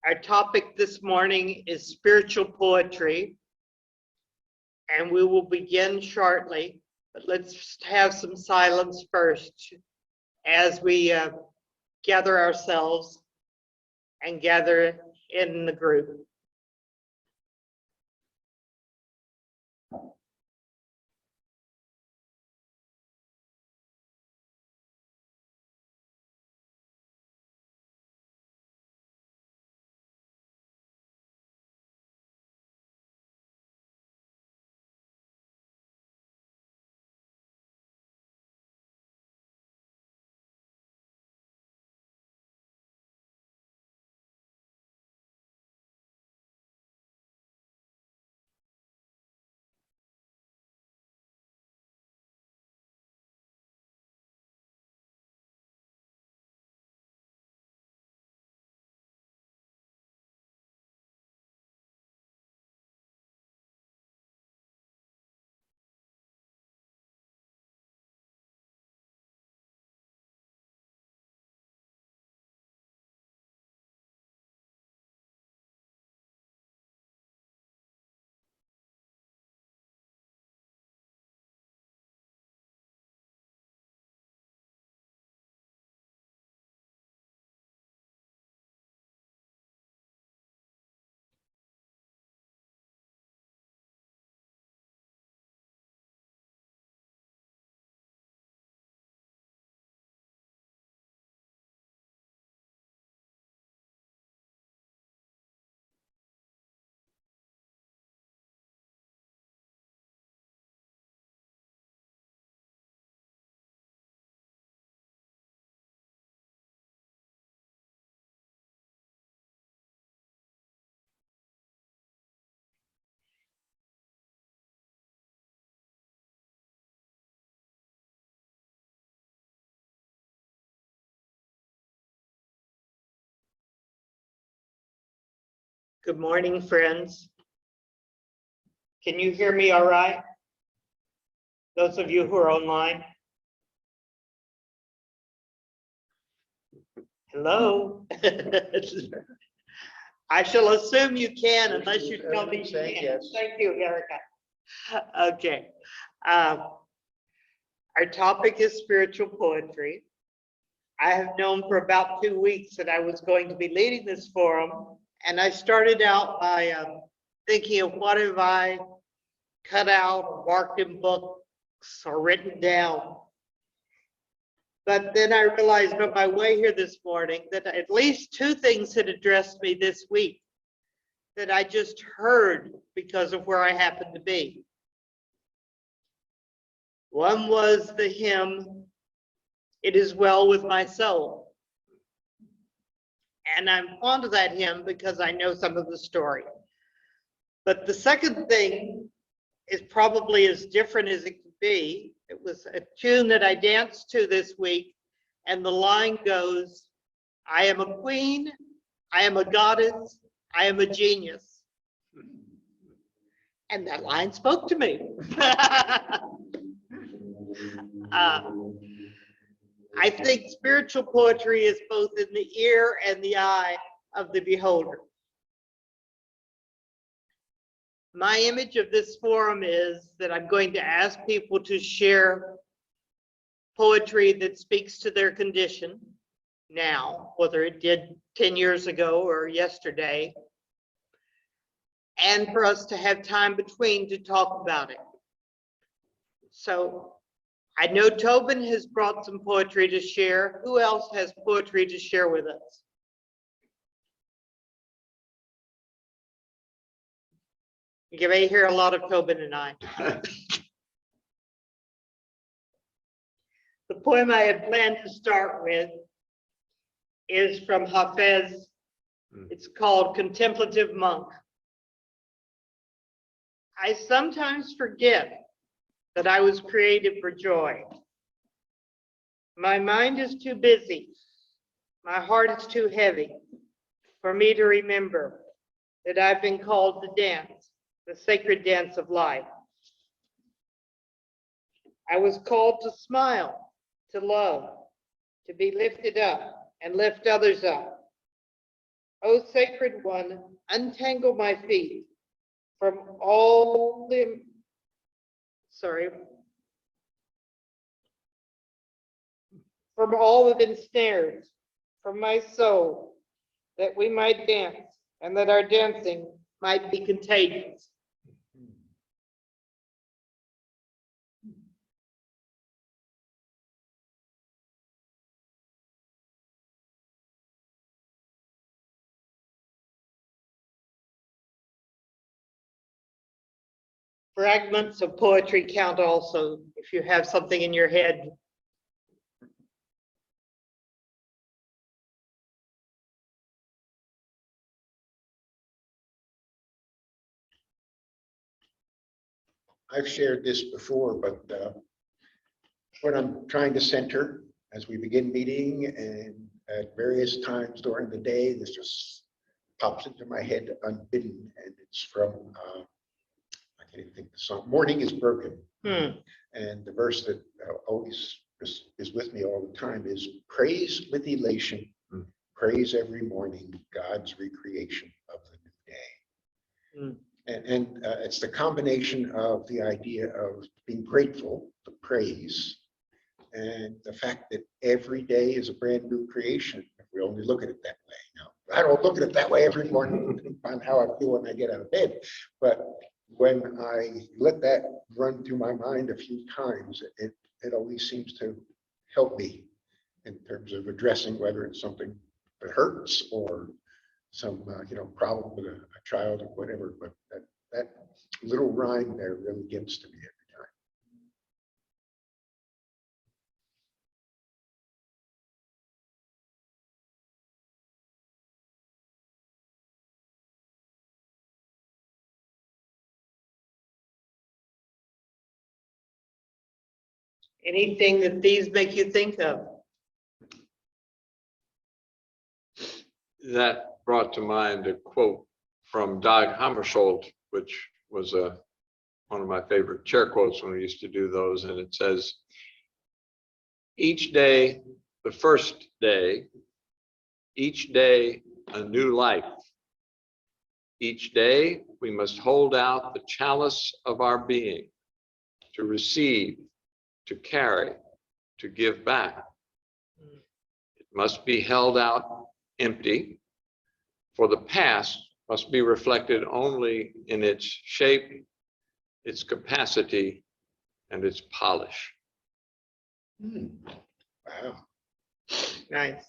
Our topic this morning is spiritual poetry, and we will begin shortly, but let's just have some silence first as we gather ourselves and gather in the group. Good morning, friends. Can you hear me all right? Those of you who are online? Hello? I shall assume you can unless you tell me you can't. Yes. Thank you, Erica. Okay. Our topic is spiritual poetry. I have known for about 2 weeks that I was going to be leading this forum, and I started out by thinking of what have I cut out or marked in books or written down. But then I realized on my way here this morning that at least 2 things had addressed me this week that I just heard because of where I happened to be. One was the hymn, "It Is Well With My Soul." And I'm fond of that hymn because I know some of the story. But the second thing is probably as different as it could be. It was a tune that I danced to this week, and the line goes, "I am a queen, I am a goddess, I am a genius." And that line spoke to me. I think spiritual poetry is both in the ear and the eye of the beholder. My image of this forum is that I'm going to ask people to share poetry that speaks to their condition now, whether it did 10 years ago or yesterday, and for us to have time between to talk about it. So I know Tobin has brought some poetry to share. Who else has poetry to share with us? You may hear a lot of Tobin and I. The poem I had planned to start with is from Hafez. It's called "Contemplative Monk." I sometimes forget that I was created for joy. My mind is too busy. My heart is too heavy for me to remember that I've been called to dance, the sacred dance of life. I was called to smile, to love, to be lifted up and lift others up. O sacred one, untangle my feet from all the, sorry, from all of ensnares, from my soul, that we might dance, and that our dancing might be contagious. Fragments of poetry count also, if you have something in your head. I've shared this before, but when I'm trying to center as we begin meeting and at various times during the day, this just pops into my head unbidden, and it's from, I can't even think of the song, Morning is Broken. And the verse that always is with me all the time is praise with elation, praise every morning, God's recreation of the new day. And it's the combination of the idea of being grateful, the praise, and the fact that every day is a brand new creation. If we only look at it that way. Now, I don't look at it that way every morning on how I feel when I get out of bed, but when I let that run through my mind a few times, it always seems to help me in terms of addressing whether it's something that hurts or some problem with a child or whatever. But that little rhyme there really gets to me every time. Anything that these make you think of? That brought to mind a quote from Dag Hammarskjöld, which was one of my favorite chair quotes when we used to do those. And it says, each day, the first day, each day, a new life. Each day, we must hold out the chalice of our being to receive, to carry, to give back. It must be held out empty, for the past must be reflected only in its shape, its capacity, and its polish. Wow. Nice.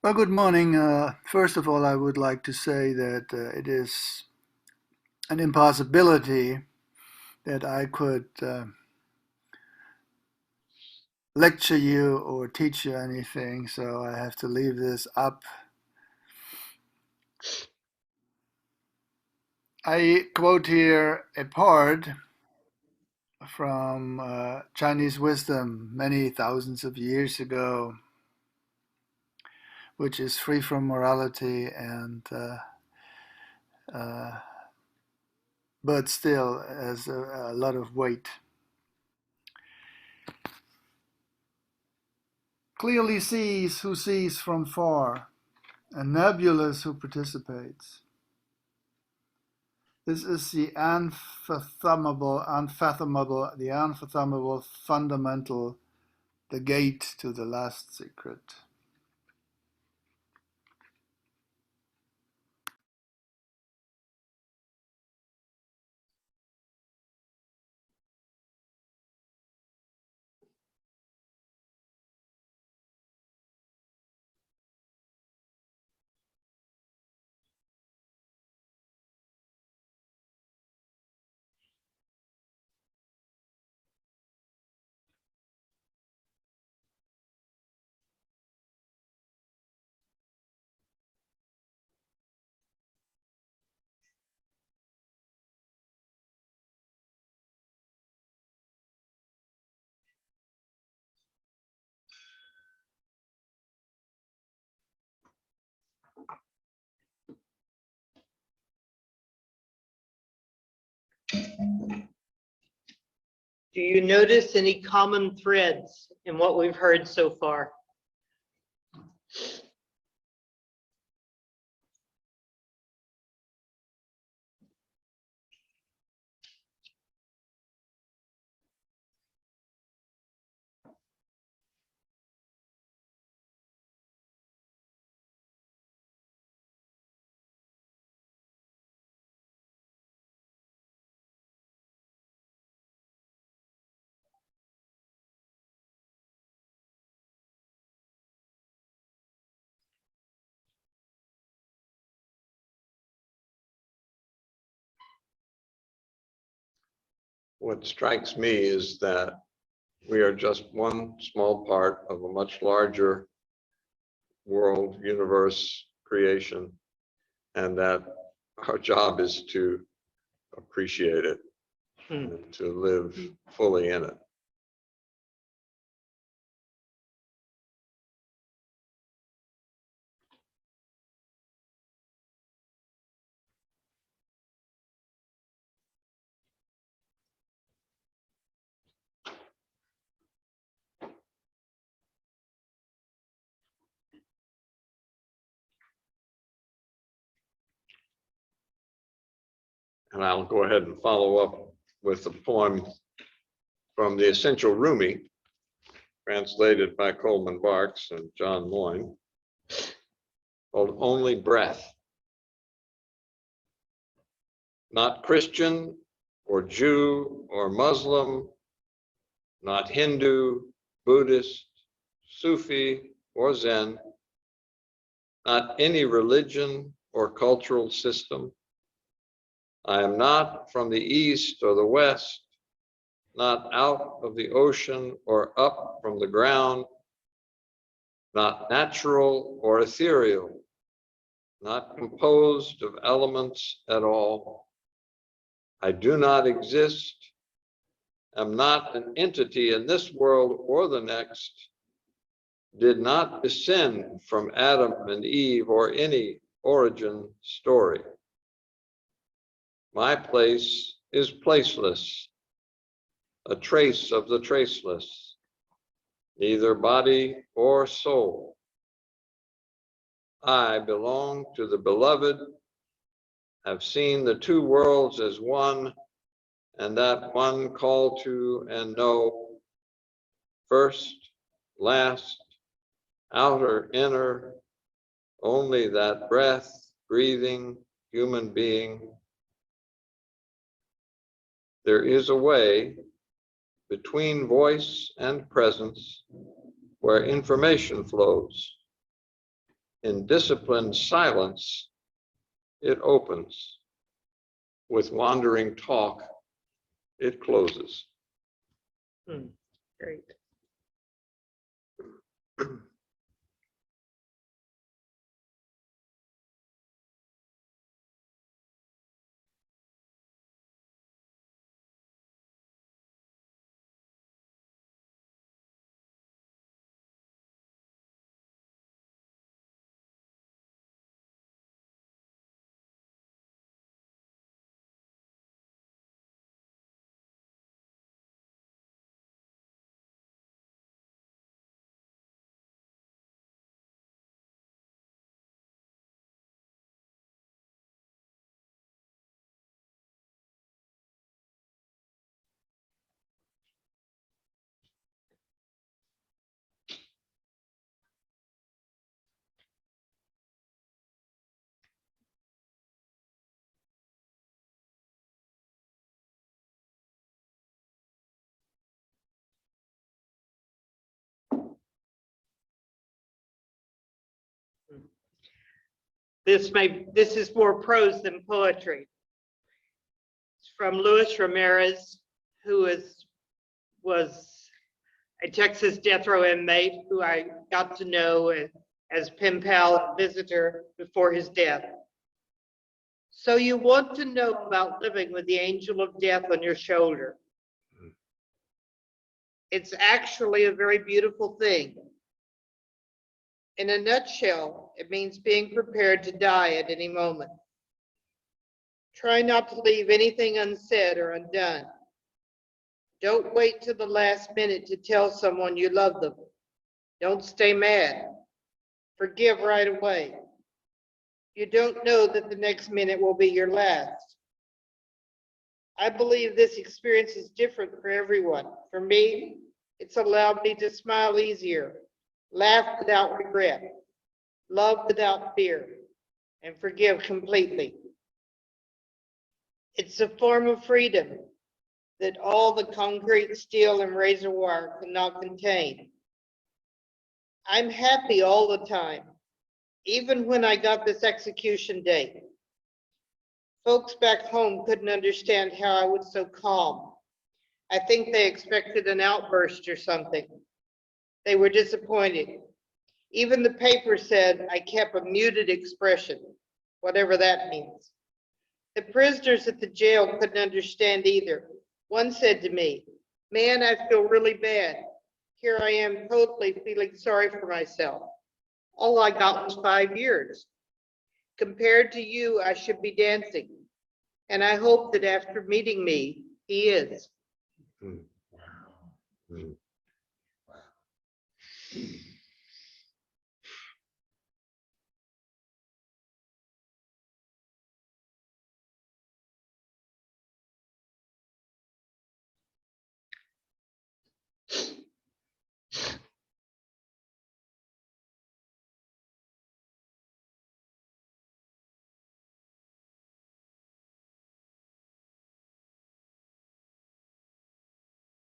Well, good morning. First of all, I would like to say that it is an impossibility that I could lecture you or teach you anything, so I have to leave this up. I quote here a part from Chinese wisdom many thousands of years ago, which is free from morality and but still has a lot of weight. Clearly sees who sees from far, and nebulous who participates. This is the unfathomable, fundamental, the gate to the last secret. Do you notice any common threads in what we've heard so far? What strikes me is that we are just one small part of a much larger world, universe, creation, and that our job is to appreciate it, and to live fully in it. And I'll go ahead and follow up with a poem from the Essential Rumi, translated by Coleman Barks and John Moyne, called Only Breath. Not Christian or Jew or Muslim, not Hindu, Buddhist, Sufi, or Zen, not any religion or cultural system. I am not from the east or the west, not out of the ocean or up from the ground, not natural or ethereal, not composed of elements at all. I do not exist, am not an entity in this world or the next, did not descend from Adam and Eve or any origin story. My place is placeless, a trace of the traceless, neither body or soul. I belong to the beloved, have seen the two worlds as one, and that one call to and know, first, last, outer, inner, only that breath, breathing, human being. There is a way between voice and presence where information flows. In disciplined silence, it opens. With wandering talk, it closes. Great. This is more prose than poetry. It's from Luis Ramirez, who was a Texas death row inmate who I got to know as pen pal and visitor before his death. So you want to know about living with the angel of death on your shoulder. It's actually a very beautiful thing. In a nutshell, it means being prepared to die at any moment. Try not to leave anything unsaid or undone. Don't wait till the last minute to tell someone you love them. Don't stay mad. Forgive right away. You don't know that the next minute will be your last. I believe this experience is different for everyone. For me, it's allowed me to smile easier, laugh without regret, love without fear, and forgive completely. It's a form of freedom that all the concrete, steel, and razor wire cannot contain. I'm happy all the time, even when I got this execution date. Folks back home couldn't understand how I was so calm. I think they expected an outburst or something. They were disappointed. Even the paper said I kept a muted expression, whatever that means. The prisoners at the jail couldn't understand either. One said to me, "Man, I feel really bad. Here I am totally feeling sorry for myself. All I got was 5 years. Compared to you, I should be dancing. And I hope that after meeting me, he is." Hmm. Hmm.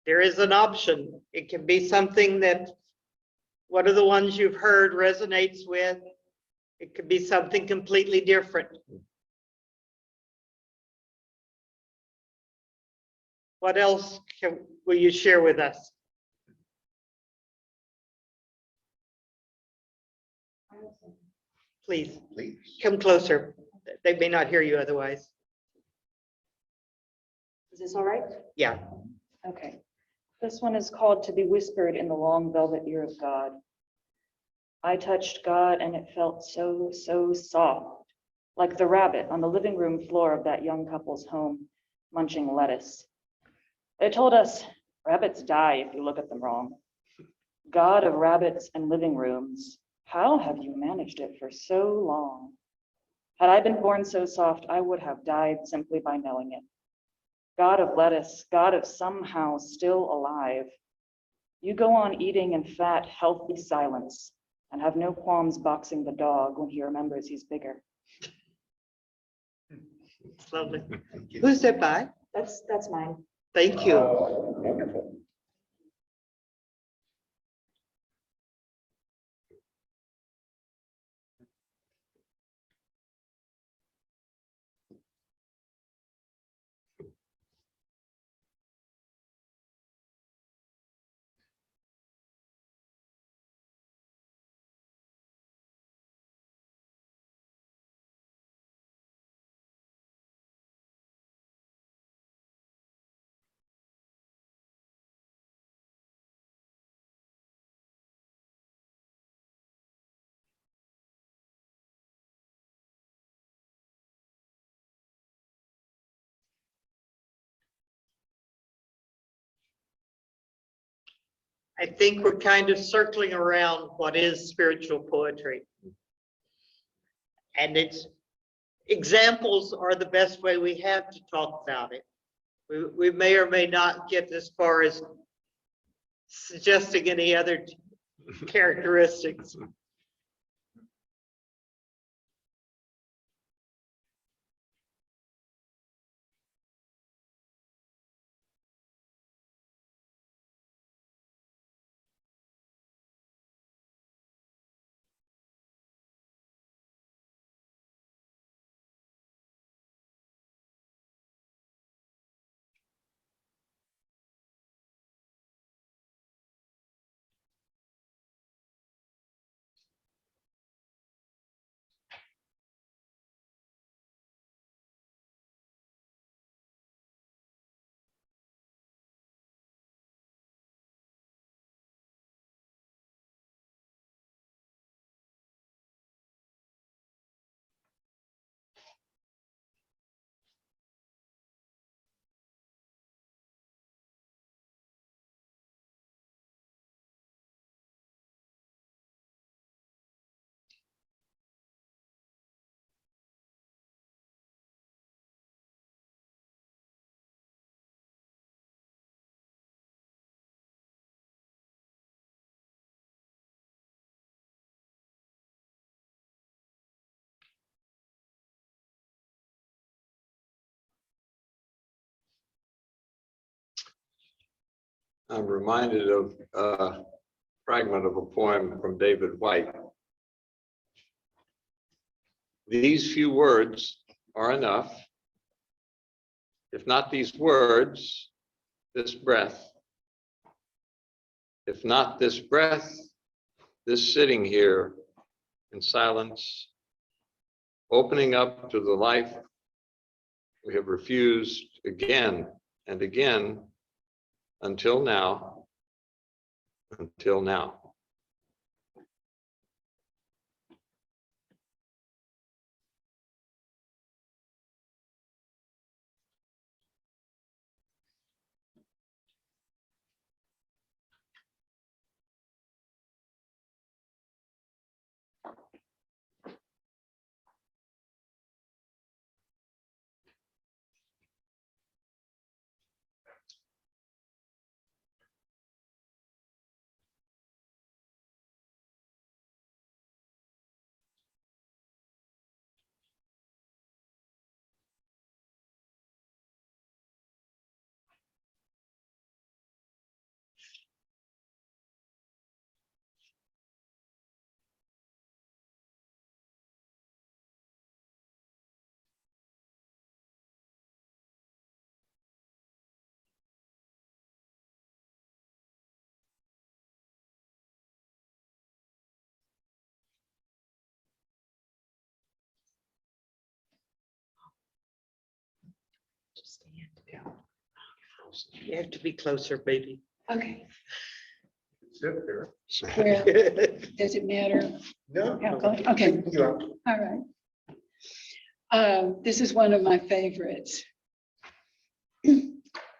There is an option. It can be something that one of the ones you've heard resonates with. It could be something completely different. What else will you share with us? Please Please. come closer. They may not hear you otherwise. Is this all right? Yeah. Okay. This one is called To Be Whispered in the Long Velvet Ear of God. I touched God and it felt so, so soft, like the rabbit on the living room floor of that young couple's home, munching lettuce. They told us rabbits die if you look at them wrong. God of rabbits and living rooms, how have you managed it for so long? Had I been born so soft, I would have died simply by knowing it. God of lettuce, God of somehow still alive. You go on eating in fat, healthy silence and have no qualms boxing the dog when he remembers he's bigger. It's lovely. Who's that by? That's mine. Thank you. Oh, wonderful. I think we're kind of circling around what is spiritual poetry. And it's examples are the best way we have to talk about it. We may or may not get as far as suggesting any other characteristics. I'm reminded of a fragment of a poem from David White. These few words are enough. If not these words, this breath. If not this breath, this sitting here in silence, opening up to the life we have refused again and again until now, until now. You have to be closer, baby. Okay, Sit there. where, does it matter? No. Yeah, go ahead. Okay. You are. All right. This is one of my favorites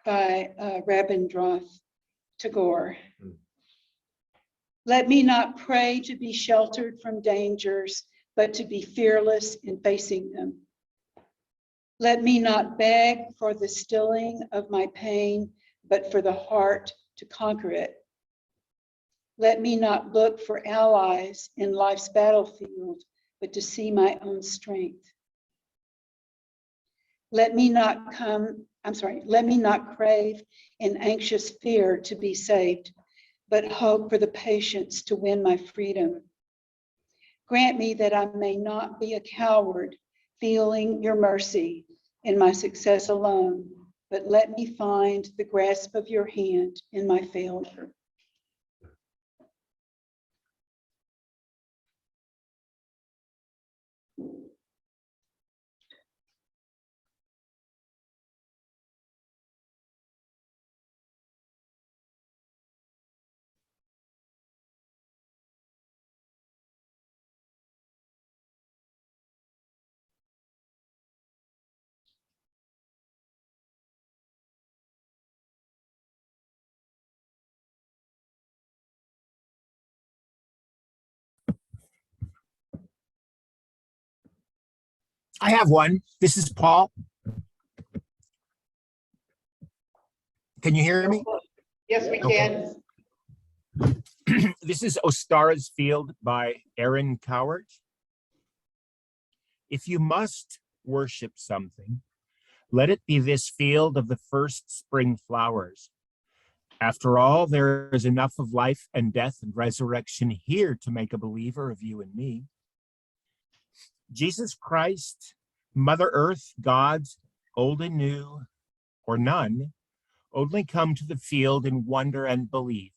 by Rabindranath Tagore. Let me not pray to be sheltered from dangers, but to be fearless in facing them. Let me not beg for the stilling of my pain, but for the heart to conquer it. Let me not look for allies in life's battlefield, but to see my own strength. Let me not crave in anxious fear to be saved, but hope for the patience to win my freedom. Grant me that I may not be a coward, feeling your mercy in my success alone, but let me find the grasp of your hand in my failure. I have one. This is Paul. Can you hear me? Yes, we Okay. can. This is Ostara's Field by Aaron Cowart. If you must worship something, let it be this field of the first spring flowers. After all, there is enough of life and death and resurrection here to make a believer of you and me. Jesus Christ, Mother Earth, gods, old and new, or none, only come to the field in wonder and belief.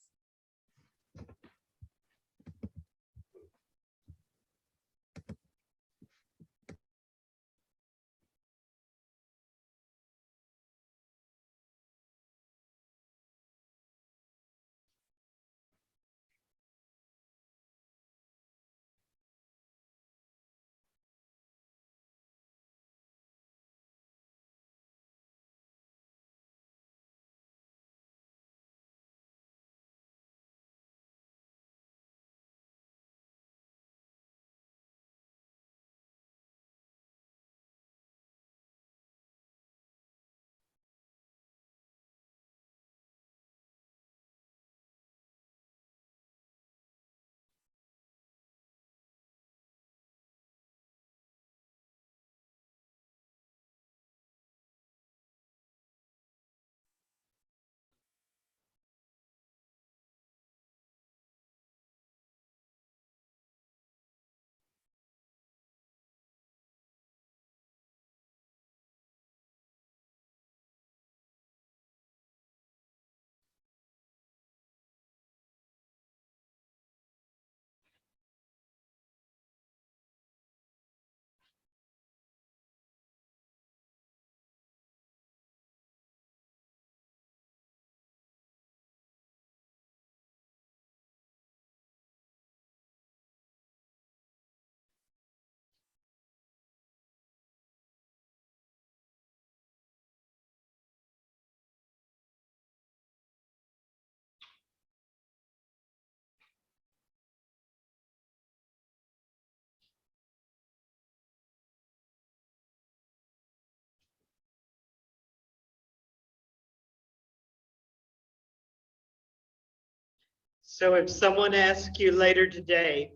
So if someone asks you later today,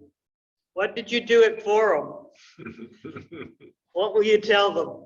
what did you do it for them? What will you tell them?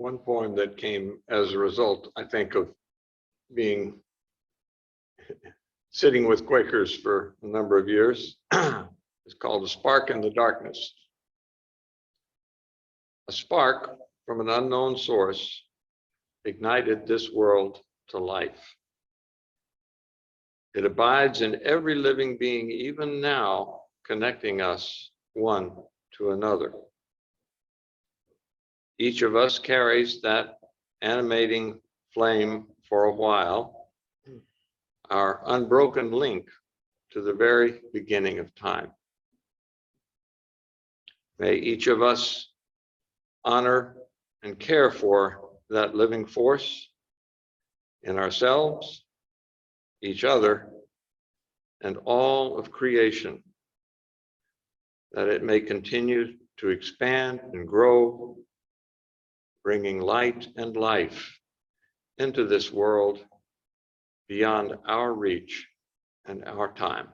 One poem that came as a result, I think, of being sitting with Quakers for a number of years is called A Spark in the Darkness. A spark from an unknown source ignited this world to life. It abides in every living being, even now, connecting us one to another. Each of us carries that animating flame for a while, our unbroken link to the very beginning of time. May each of us honor and care for that living force in ourselves, each other, and all of creation, that it may continue to expand and grow, bringing light and life into this world beyond our reach and our time.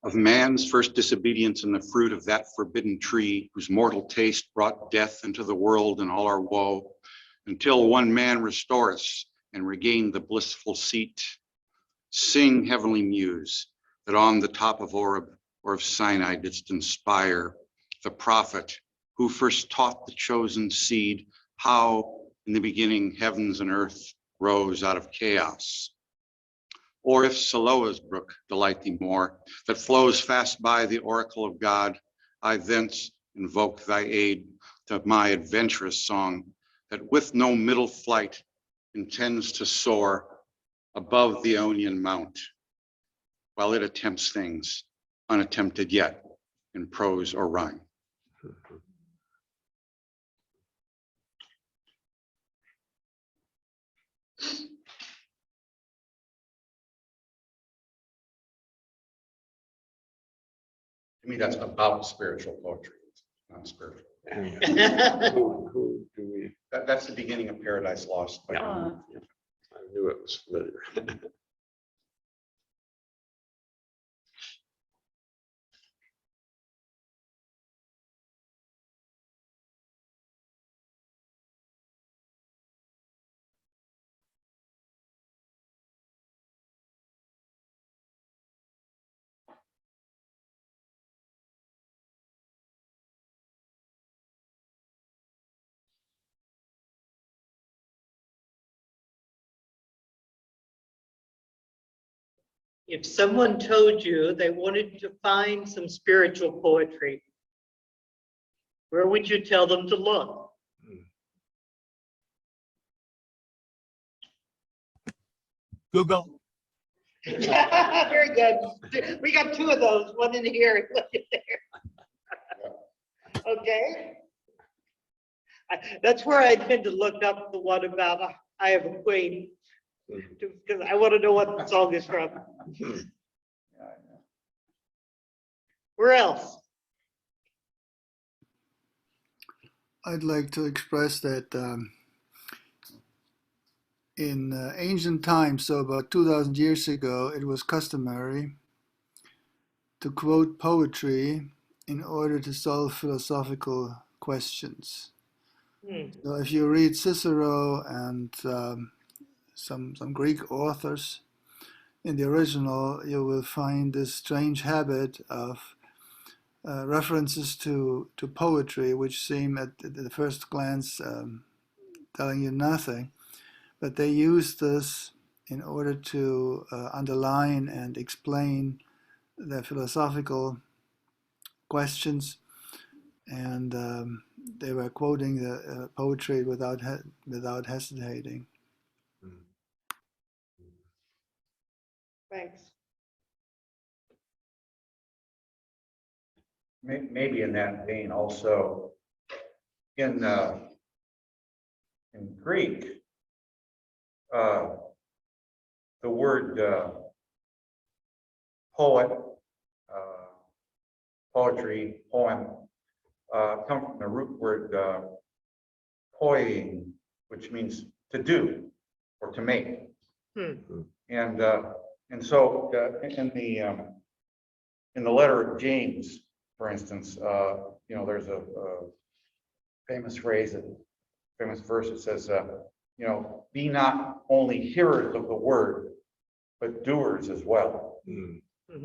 Of man's first disobedience and the fruit of that forbidden tree, whose mortal taste brought death into the world and all our woe, until one man restore us and regain the blissful seat. Sing, heavenly muse, that on the top of Oreb or of Sinai didst inspire the prophet who first taught the chosen seed how in the beginning heavens and earth rose out of chaos. Or if Siloa's brook delight thee more, that flows fast by the oracle of God, I thence invoke thy aid to my adventurous song, that with no middle flight intends to soar above the Ionian mount, while it attempts things unattempted yet in prose or rhyme. To me, that's about spiritual poetry, not spiritual. Who do we, That's the beginning of Paradise Lost. by Donald. I knew it was familiar. If someone told you they wanted to find some spiritual poetry, where would you tell them to look? Google. Very good. We got two of those, one in here and one in there. Okay. That's where I tend to look up the one about I Have a Queen, because I want to know what the song is from. Where else? I'd like to express that in ancient times, so about 2,000 years ago, it was customary to quote poetry in order to solve philosophical questions. So if you read Cicero and some Greek authors in the original, you will find this strange habit of references to poetry, which seem at the first glance telling you nothing, but they use this in order to underline and explain their philosophical questions, and they were quoting the poetry without hesitating. Thanks. Maybe in that vein also, in Greek, the word poet, poetry, poem, come from the root word poiein, which means to do or to make. And so in the letter of James, for instance, there's a famous phrase, famous verse that says, be not only hearers of the word, but doers as well.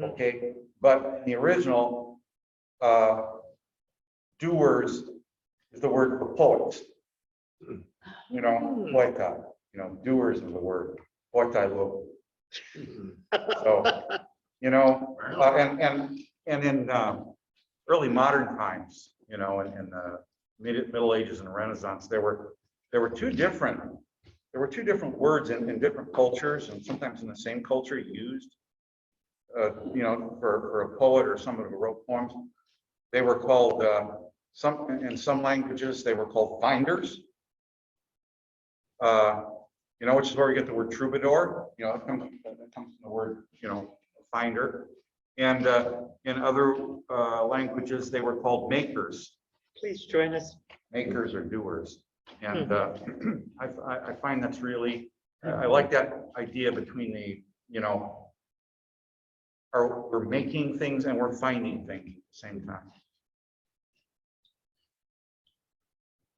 Okay, but in the original, doers is the word for poets. Poeta, doers is the word. Poeta lo. So, and in early modern times, in the Middle Ages and Renaissance, there were two different words in different cultures, and sometimes in the same culture used, for a poet or someone who wrote poems. They were called in some languages they were called finders. Which is where we get the word troubadour. It comes from the word finder. And in other languages they were called makers. Please join us. Makers or doers. And I find that's really, I like that idea between the, we're making things and we're finding things at the same time.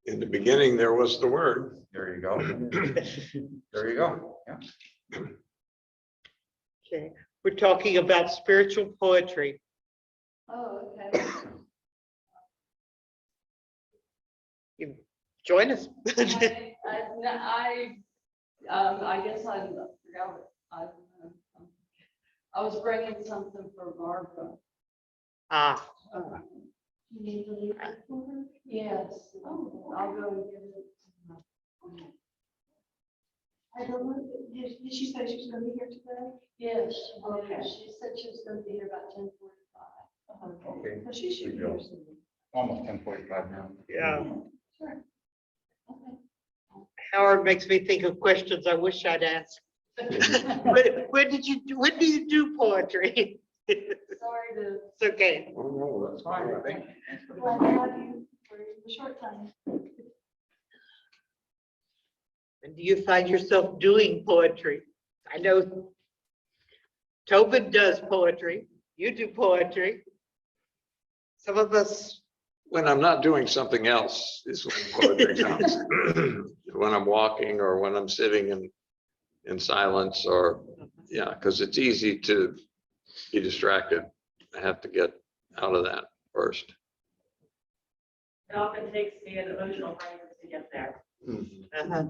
In the beginning, there was the word. There you go. There you go. Yeah. Okay, we're talking about spiritual poetry. Oh, okay. You join us. I guess I forgot. I was bringing something for Barbara. Ah, You need to leave it for her? Yes. I'll go and get it. I don't know, did she say she was gonna be here today? Yes. Okay. She said she was gonna be here about 10:45. Okay. So she should be here soon. Almost 10:45 now. yeah. Sure. Okay. Howard makes me think of questions I wish I'd asked. When do you do poetry? Sorry to, It's okay. Oh, no, that's fine, I think. glad to have you for a short time. And do you find yourself doing poetry? I know Tobin does poetry. You do poetry. Some of us, When I'm not doing something else is when poetry comes. When I'm walking or when I'm sitting in silence or, yeah, because it's easy to be distracted. I have to get out of that first. It often takes me an emotional crisis to get there. uh-huh.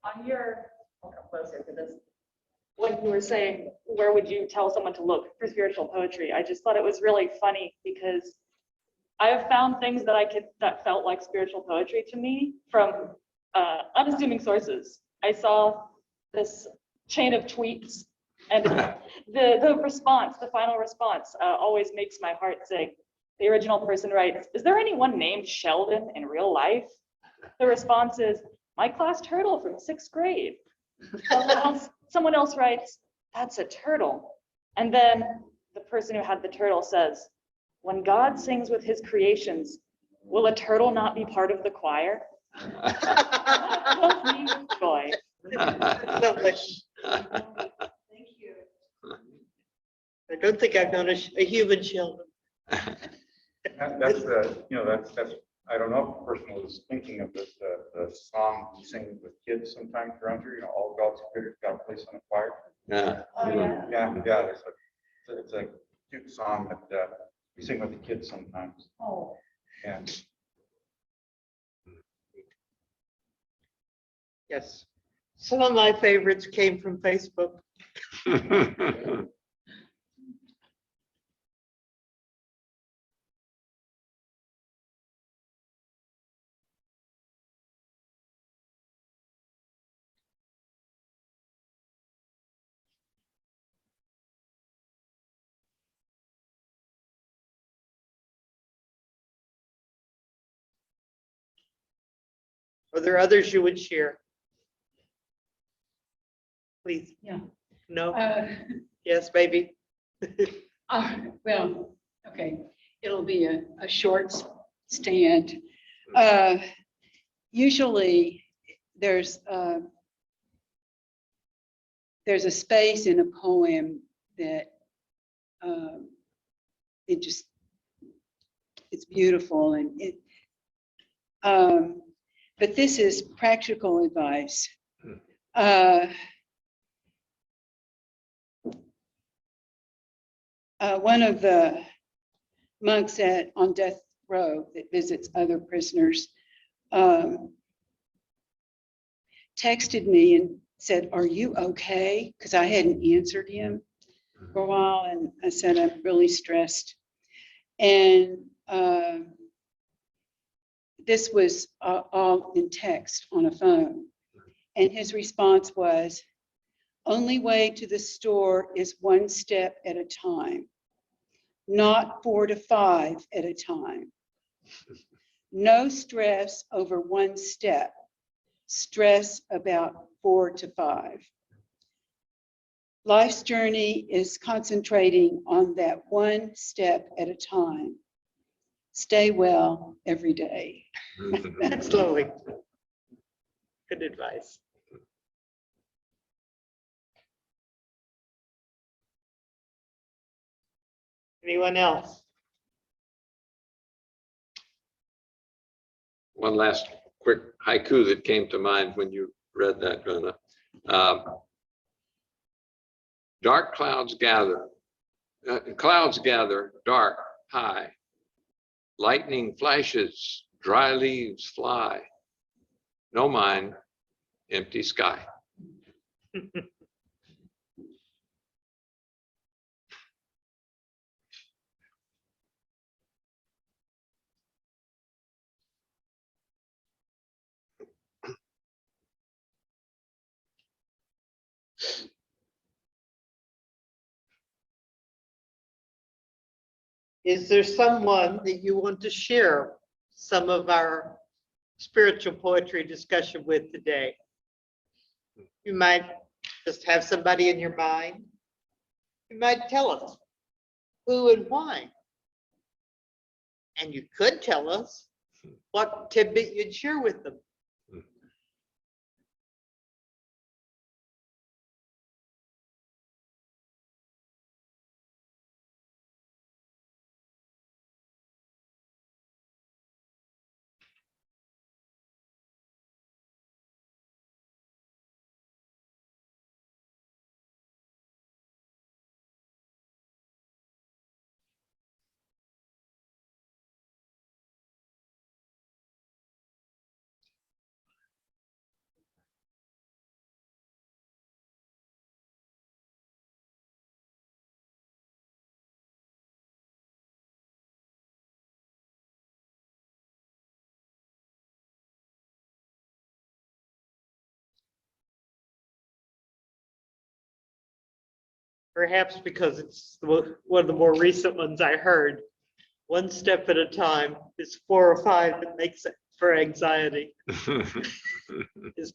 On your, I'll come closer to this. When you were saying, where would you tell someone to look for spiritual poetry? I just thought it was really funny because I have found things that felt like spiritual poetry to me from unassuming sources. I saw this chain of tweets and the response, the final response always makes my heart sing. The original person writes, "Is there anyone named Sheldon in real life?" The response is, "My class turtle from 6th grade." Someone else writes, "That's a turtle." And then the person who had the turtle says, "When God sings with his creations, will a turtle not be part of the choir?" Fills me with joy. Lovely. Thank you. I don't think I've known a human Sheldon. That's that's, I don't know if the person was thinking of this, the song we sing with kids sometimes around here, all God's creatures got a place on the choir. Yeah. Oh, yeah. Yeah, it's a cute song that we sing with the kids sometimes. Oh, And Yes. Some of my favorites came from Facebook. Are there others you would share? Please. Yeah. No? Yes, baby. Well, okay, it'll be a short stand. Usually there's a space in a poem that it's beautiful and but this is practical advice. One of the monks on death row that visits other prisoners texted me and said, "Are you okay?" Because I hadn't answered him for a while, and I said, "I'm really stressed." And this was all in text on a phone. And his response was, "Only way to the store is one step at a time, not 4 to 5 at a time. No stress over one step, stress about 4 to 5. Life's journey is concentrating on that one step at a time. Stay well every day." That's lovely. Good advice. Anyone else? One last quick haiku that came to mind when you read that, Glenda. Dark clouds gather, dark, high. Lightning flashes, dry leaves fly. No mind, empty sky. Is there someone that you want to share some of our spiritual poetry discussion with today? You might just have somebody in your mind. You might tell us who and why. And you could tell us what tidbit you'd share with them. Perhaps because it's one of the more recent ones I heard. One step at a time is 4 or 5 that makes it for anxiety is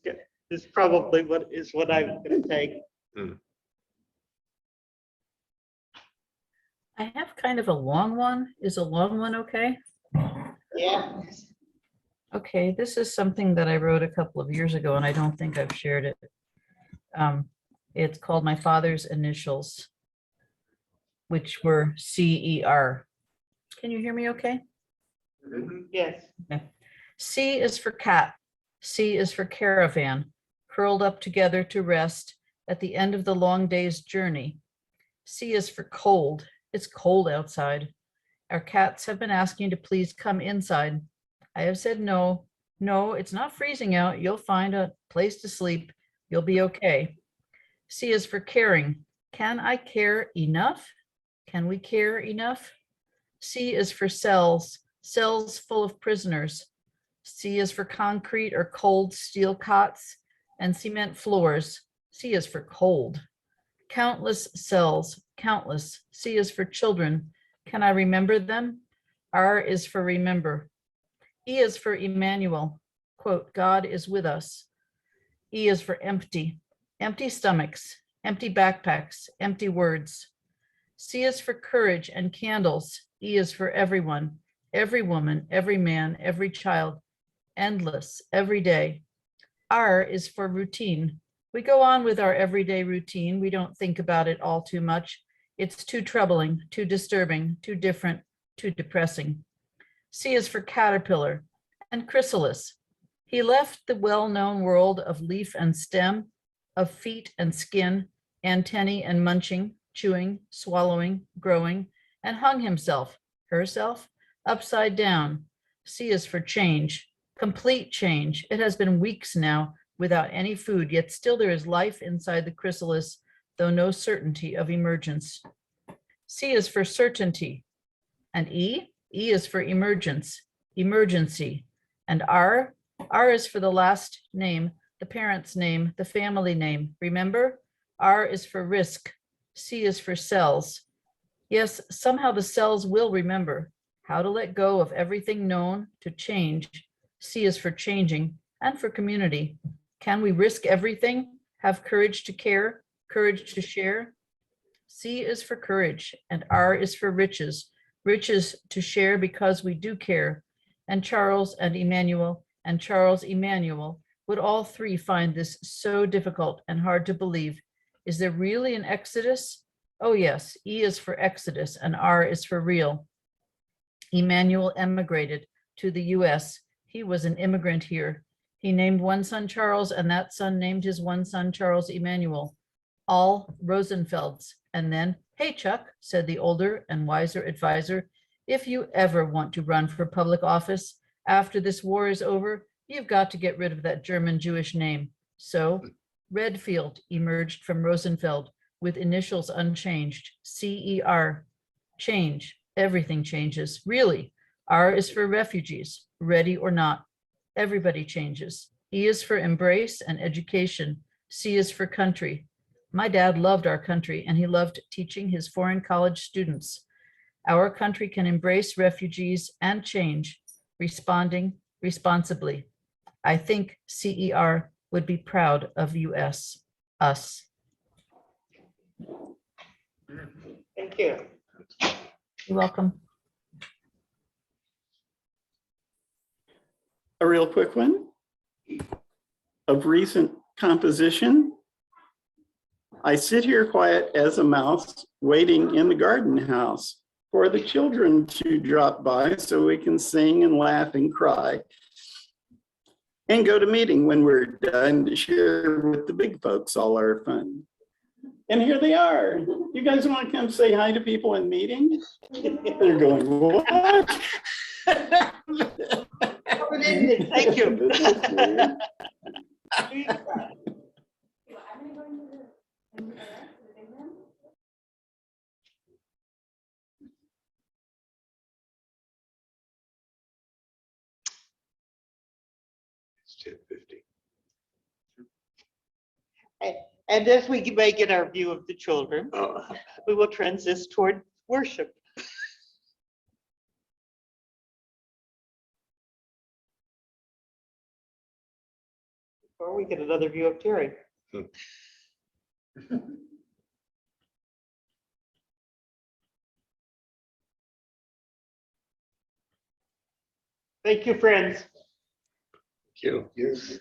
probably what I'm going to take. I have kind of a long one. Is a long one okay? Yeah. Okay, this is something that I wrote a couple of years ago, and I don't think I've shared it. It's called My Father's Initials, which were CER. Can you hear me okay? Yes. Okay. C is for cat. C is for caravan, curled up together to rest at the end of the long day's journey. C is for cold. It's cold outside. Our cats have been asking to please come inside. I have said no. No, it's not freezing out. You'll find a place to sleep. You'll be okay. C is for caring. Can I care enough? Can we care enough? C is for cells, cells full of prisoners. C is for concrete or cold steel cots and cement floors. C is for cold. Countless cells, countless. C is for children. Can I remember them? R is for remember. E is for Emmanuel. Quote, God is with us. E is for empty. Empty stomachs, empty backpacks, empty words. C is for courage and candles. E is for everyone, every woman, every man, every child, endless, every day. R is for routine. We go on with our everyday routine. We don't think about it all too much. It's too troubling, too disturbing, too different, too depressing. C is for caterpillar and chrysalis. He left the well-known world of leaf and stem, of feet and skin, antennae and munching, chewing, swallowing, growing, and hung himself, herself, upside down. C is for change, complete change. It has been weeks now without any food, yet still there is life inside the chrysalis, though no certainty of emergence. C is for certainty. And E is for emergence, emergency. And R is for the last name, the parent's name, the family name. Remember? R is for risk. C is for cells. Yes, somehow the cells will remember how to let go of everything known to change. C is for changing and for community. Can we risk everything? Have courage to care, courage to share? C is for courage and R is for riches. Riches to share because we do care. And Charles and Emmanuel and Charles Emmanuel would all three find this so difficult and hard to believe. Is there really an exodus? Oh yes, E is for exodus and R is for real. Emmanuel emigrated to the US. He was an immigrant here. He named one son Charles, and that son named his one son Charles Emmanuel, all Rosenfelds. And then, hey, Chuck, said the older and wiser advisor, if you ever want to run for public office after this war is over, you've got to get rid of that German Jewish name. So Redfield emerged from Rosenfeld with initials unchanged, CER. Change, everything changes, really. R is for refugees, ready or not. Everybody changes. E is for embrace and education. C is for country. My dad loved our country and he loved teaching his foreign college students. Our country can embrace refugees and change, responding responsibly. I think CER would be proud of us. Thank you. You're welcome. A real quick one of recent composition. I sit here quiet as a mouse, waiting in the garden house for the children to drop by so we can sing and laugh and cry and go to meeting when we're done to share with the big folks all our fun. And here they are. You guys want to come say hi to people in meeting? They're going, what? Thank you. It's 10:50. And as we make it our view of the children, Oh, we will transition toward worship. Or we get another view of Terry. Thank you, friends. thank you. Yes.